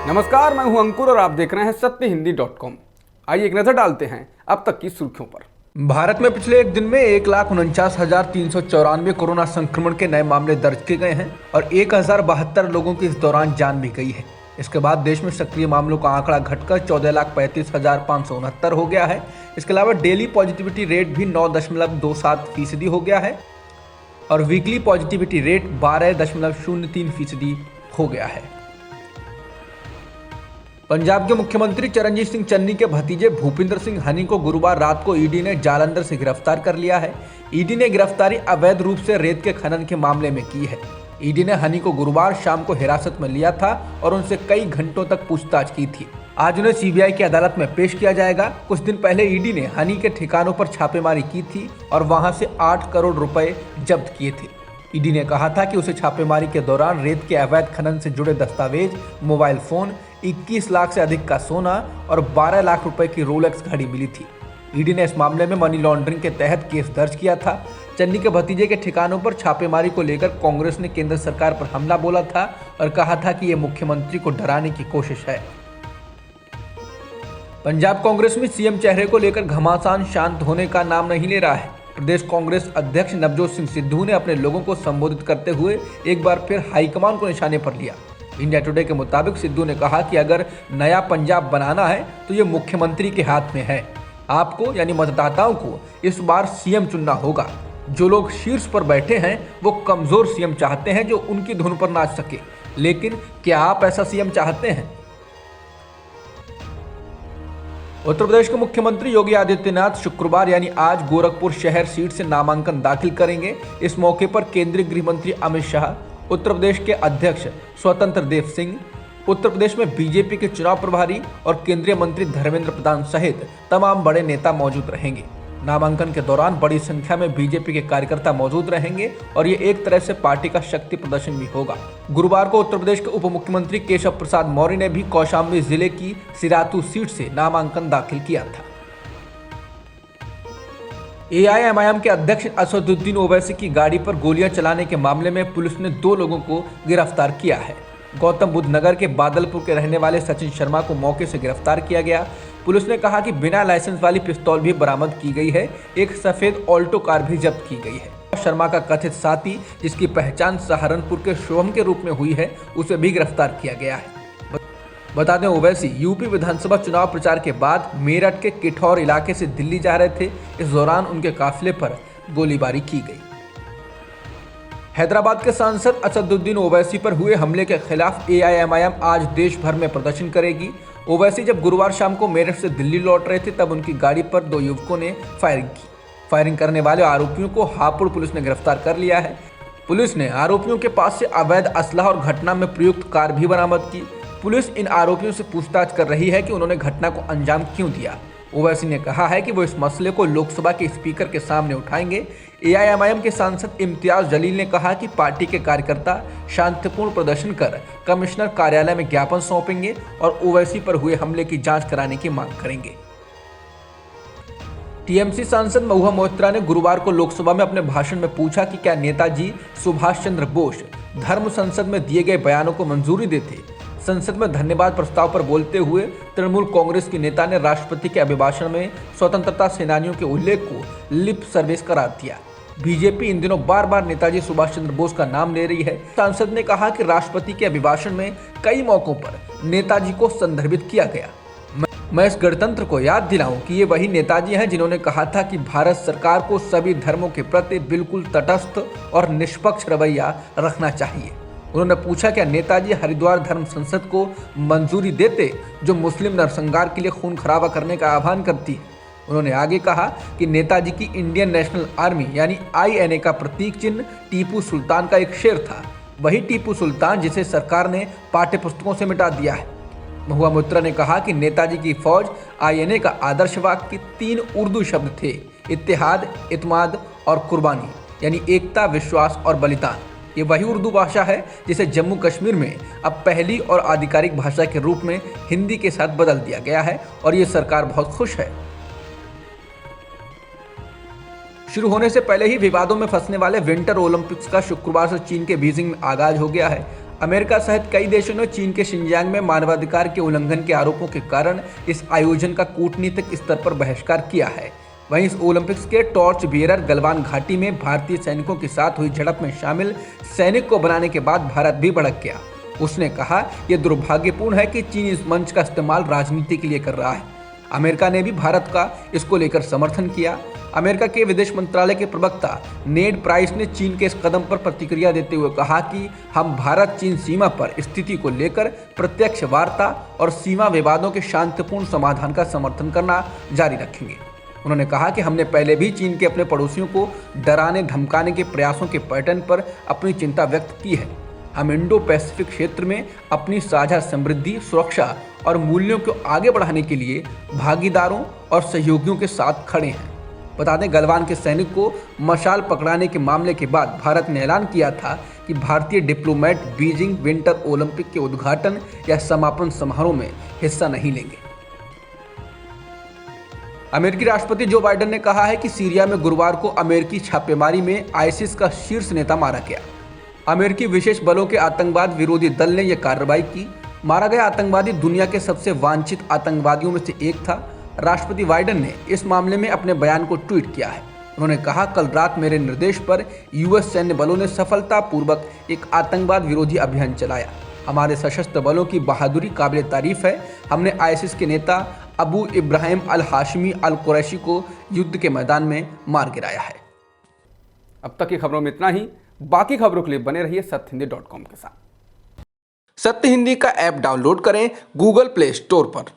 नमस्कार, मैं हूं अंकुर और आप देख रहे हैं सत्यहिंदी.com। आइए एक नजर डालते हैं अब तक की सुर्खियों पर। भारत में पिछले एक दिन में 1,49,394 कोरोना संक्रमण के नए मामले दर्ज किए गए हैं और 1,072 लोगों की इस दौरान जान भी गई है। इसके बाद देश में सक्रिय मामलों का आंकड़ा घटकर 14,35,569 हो गया है। इसके अलावा डेली पॉजिटिविटी रेट भी 9.27% हो गया है और वीकली पॉजिटिविटी रेट 12.03% हो गया है। पंजाब के मुख्यमंत्री चरणजीत सिंह चन्नी के भतीजे भूपिंदर सिंह हनी को गुरुवार रात को ईडी ने जालंधर से गिरफ्तार कर लिया है। ईडी ने गिरफ्तारी अवैध रूप से रेत के खनन के मामले में की है। ईडी ने हनी को गुरुवार शाम को हिरासत में लिया था और उनसे कई घंटों तक पूछताछ की थी। आज उन्हें सीबीआई की अदालत में पेश किया जाएगा। कुछ दिन पहले ईडी ने हनी के ठिकानों पर छापेमारी की थी और वहां से 8 करोड़ रुपए जब्त किए थे। ईडी ने कहा था कि उसे छापेमारी के दौरान रेत के अवैध खनन से जुड़े दस्तावेज, मोबाइल फोन, 21 लाख से अधिक का सोना और 12 लाख रुपए की रोलेक्स घड़ी मिली थी। ईडी ने इस मामले में मनी लॉन्ड्रिंग के तहत केस दर्ज किया था। चन्नी के भतीजे के ठिकानों पर छापेमारी को लेकर कांग्रेस ने केंद्र सरकार पर हमला बोला था और कहा था कि यह मुख्यमंत्री को डराने की कोशिश है। पंजाब कांग्रेस में सीएम चेहरे को लेकर घमासान शांत होने का नाम नहीं ले रहा है। प्रदेश कांग्रेस अध्यक्ष नवजोत सिंह सिद्धू ने अपने लोगों को संबोधित करते हुए एक बार फिर हाईकमान को निशाने पर लिया। इंडिया टुडे के मुताबिक सिद्धू ने कहा कि अगर नया पंजाब बनाना है तो ये मुख्यमंत्री के हाथ में है। आपको यानी मतदाताओं को इस बार सीएम चुनना होगा। जो लोग शीर्ष पर बैठे हैं वो कमजोर सीएम चाहते हैं जो उनकी धुन पर नाच सके, लेकिन क्या आप ऐसा सीएम चाहते हैं? उत्तर प्रदेश के मुख्यमंत्री योगी आदित्यनाथ शुक्रवार यानी आज गोरखपुर शहर सीट से नामांकन दाखिल करेंगे। इस मौके पर केंद्रीय गृह मंत्री अमित शाह, उत्तर प्रदेश के अध्यक्ष स्वतंत्र देव सिंह, उत्तर प्रदेश में बीजेपी के चुनाव प्रभारी और केंद्रीय मंत्री धर्मेंद्र प्रधान सहित तमाम बड़े नेता मौजूद रहेंगे। नामांकन के दौरान बड़ी संख्या में बीजेपी के कार्यकर्ता मौजूद रहेंगे और ये एक तरह से पार्टी का शक्ति प्रदर्शन भी होगा। गुरुवार को उत्तर प्रदेश के उप मुख्यमंत्री केशव प्रसाद मौर्य ने भी कौशाम्बी जिले की सिरातू सीट से नामांकन दाखिल किया था। एआईएमआईएम के अध्यक्ष असदुद्दीन ओवैसी की गाड़ी पर गोलियां चलाने के मामले में पुलिस ने 2 लोगों को गिरफ्तार किया है। गौतम बुद्ध नगर के बादलपुर के रहने वाले सचिन शर्मा को मौके से गिरफ्तार किया गया। पुलिस ने कहा कि बिना लाइसेंस वाली पिस्तौल भी बरामद की गई है। एक सफेद ऑल्टो कार भी जब्त की गई है। शर्मा का कथित साथी, जिसकी पहचान सहारनपुर के शुभम के रूप में हुई है, उसे भी गिरफ्तार किया गया है। बता दें, ओवैसी यूपी विधानसभा चुनाव प्रचार के बाद मेरठ के किठौर इलाके से दिल्ली जा रहे थे। इस दौरान उनके काफिले पर गोलीबारी की गई। हैदराबाद के सांसद असदुद्दीन ओवैसी पर हुए हमले के खिलाफ एआईएमआईएम आज देश भर में प्रदर्शन करेगी। ओवैसी जब गुरुवार शाम को मेरठ से दिल्ली लौट रहे थे तब उनकी गाड़ी पर 2 युवकों ने फायरिंग की। फायरिंग करने वाले आरोपियों को हापुड़ पुलिस ने गिरफ्तार कर लिया है। पुलिस ने आरोपियों के पास से अवैध असलाह और घटना में प्रयुक्त कार भी बरामद की। पुलिस इन आरोपियों से पूछताछ कर रही है कि उन्होंने घटना को अंजाम क्यों दिया। ओवैसी ने कहा है कि वो इस मसले को लोकसभा के स्पीकर के सामने उठाएंगे। एआईएमआईएम के सांसद इम्तियाज जलील ने कहा कि पार्टी के कार्यकर्ता शांतिपूर्ण प्रदर्शन कर कमिश्नर कार्यालय में ज्ञापन सौंपेंगे और ओवैसी पर हुए हमले की जांच कराने की मांग करेंगे। टीएमसी सांसद महुआ मोइत्रा ने गुरुवार को लोकसभा में अपने भाषण में पूछा कि क्या नेताजी सुभाष चंद्र बोस धर्म संसद में दिए गए बयानों को मंजूरी देते। संसद में धन्यवाद प्रस्ताव पर बोलते हुए तृणमूल कांग्रेस की नेता ने राष्ट्रपति के अभिभाषण में स्वतंत्रता सेनानियों के उल्लेख को लिप सर्विस करार दिया। बीजेपी इन दिनों बार बार नेताजी सुभाष चंद्र बोस का नाम ले रही है। सांसद ने कहा कि राष्ट्रपति के अभिभाषण में कई मौकों पर नेताजी को संदर्भित किया गया। मैं इस गणतंत्र को याद दिलाऊं कि ये वही नेताजी हैं जिन्होंने कहा था कि भारत सरकार को सभी धर्मों के प्रति बिल्कुल तटस्थ और निष्पक्ष रवैया रखना चाहिए। उन्होंने पूछा क्या नेताजी हरिद्वार धर्म संसद को मंजूरी देते जो मुस्लिम नरसंहार के लिए खून खराबा करने का आह्वान करती है। उन्होंने आगे कहा कि नेताजी की इंडियन नेशनल आर्मी यानी आईएनए का प्रतीक चिन्ह टीपू सुल्तान का एक शेर था, वही टीपू सुल्तान जिसे सरकार ने पाठ्य पुस्तकों से मिटा दिया है। महुआ मोइत्रा ने कहा कि नेताजी की फौज आईएनए का आदर्श वाक्य 3 उर्दू शब्द थे, इत्तेहाद, इत्माद और कुर्बानी, यानी एकता, विश्वास और बलिदान। ये वही उर्दू भाषा है जिसे जम्मू कश्मीर में अब पहली और आधिकारिक भाषा के रूप में हिंदी के साथ बदल दिया गया है और ये सरकार बहुत खुश है। शुरू होने से पहले ही विवादों में फंसने वाले विंटर ओलंपिक्स का शुक्रवार से चीन के बीजिंग में आगाज हो गया है। अमेरिका सहित कई देशों ने चीन के शिनजियांग में मानवाधिकार के उल्लंघन के आरोपों के कारण इस आयोजन का कूटनीतिक स्तर पर बहिष्कार किया है। वहीं इस ओलंपिक्स के टॉर्च बियरर गलवान घाटी में भारतीय सैनिकों के साथ हुई झड़प में शामिल सैनिक को बनाने के बाद भारत भी भड़क गया। उसने कहा, यह दुर्भाग्यपूर्ण है कि चीन इस मंच का इस्तेमाल राजनीति के लिए कर रहा है। अमेरिका ने भी भारत का इसको लेकर समर्थन किया। अमेरिका के विदेश मंत्रालय के प्रवक्ता नेड प्राइस ने चीन के इस कदम पर प्रतिक्रिया देते हुए कहा कि हम भारत चीन सीमा पर स्थिति को लेकर प्रत्यक्ष वार्ता और सीमा विवादों के शांतिपूर्ण समाधान का समर्थन करना जारी रखेंगे। उन्होंने कहा कि हमने पहले भी चीन के अपने पड़ोसियों को डराने धमकाने के प्रयासों के पैटर्न पर अपनी चिंता व्यक्त की है। हम इंडो पैसिफिक क्षेत्र में अपनी साझा समृद्धि, सुरक्षा और मूल्यों को आगे बढ़ाने के लिए भागीदारों और सहयोगियों के साथ खड़े हैं। बता दें, गलवान के सैनिक को मशाल पकड़ाने के मामले के बाद भारत ने ऐलान किया था कि भारतीय डिप्लोमेट बीजिंग विंटर ओलंपिक के उद्घाटन या समापन समारोह में हिस्सा नहीं लेंगे। अमेरिकी राष्ट्रपति जो बाइडेन ने कहा है कि सीरिया में गुरुवार को अमेरिकी छापेमारी में आईसिस का शीर्ष नेता मारा गया। अमेरिकी विशेष बलों के आतंकवाद विरोधी दल ने यह कार्रवाई की। मारा गया आतंकवादी दुनिया के सबसे वांछित आतंकवादियों में से एक था। राष्ट्रपति बाइडेन ने इस मामले में अपने बयान को ट्वीट किया है। उन्होंने कहा, कल रात मेरे निर्देश पर यूएस सैन्य बलों ने सफलतापूर्वक एक आतंकवाद विरोधी अभियान चलाया। हमारे सशस्त्र बलों की बहादुरी काबिल तारीफ है। हमने आईसिस के नेता अबू इब्राहिम अल हाशमी अल कुरैशी को युद्ध के मैदान में मार गिराया है। अब तक की खबरों में इतना ही। बाकी खबरों के लिए बने रहिए सत्यहिंदी.com के साथ। सत्य हिंदी का ऐप डाउनलोड करें गूगल प्ले स्टोर पर।